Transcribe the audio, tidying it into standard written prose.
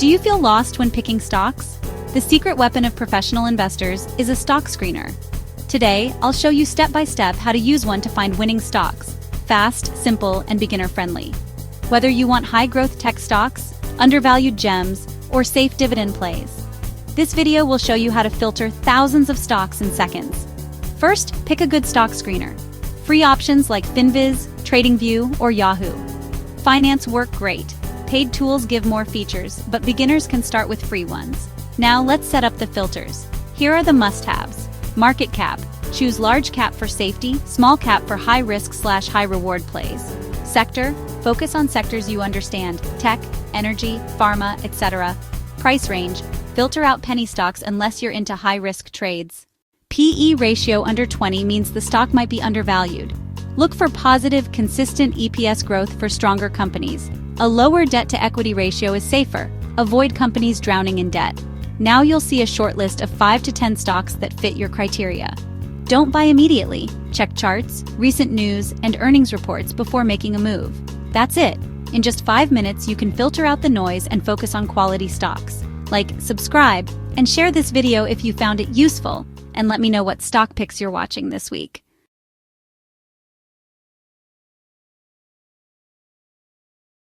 Do you feel lost when picking stocks? The secret weapon of professional investors is a stock screener. Today, I'll show you step-by-step how to use one to find winning stocks. Fast, simple, and beginner-friendly. Whether you want high-growth tech stocks, undervalued gems, or safe dividend plays, this video will show you how to filter thousands of stocks in seconds. First, pick a good stock screener. Free options like FinViz, TradingView, or Yahoo Finance work great. Paid tools give more features, but beginners can start with free ones. Now let's set up the filters. Here are the must-haves. Market cap. Choose large cap for safety, small cap for high risk/high reward plays. Sector. Focus on sectors you understand: tech, energy, pharma, etc. Price range. Filter out penny stocks unless you're into high-risk trades. PE ratio under 20 means the stock might be undervalued. Look for positive, consistent EPS growth for stronger companies. A lower debt-to-equity ratio is safer. Avoid companies drowning in debt. Now you'll see a short list of 5 to 10 stocks that fit your criteria. Don't buy immediately. Check charts, recent news, and earnings reports before making a move. That's it. In just 5 minutes, you can filter out the noise and focus on quality stocks. Like, subscribe, and share this video if you found it useful, and let me know what stock picks you're watching this week.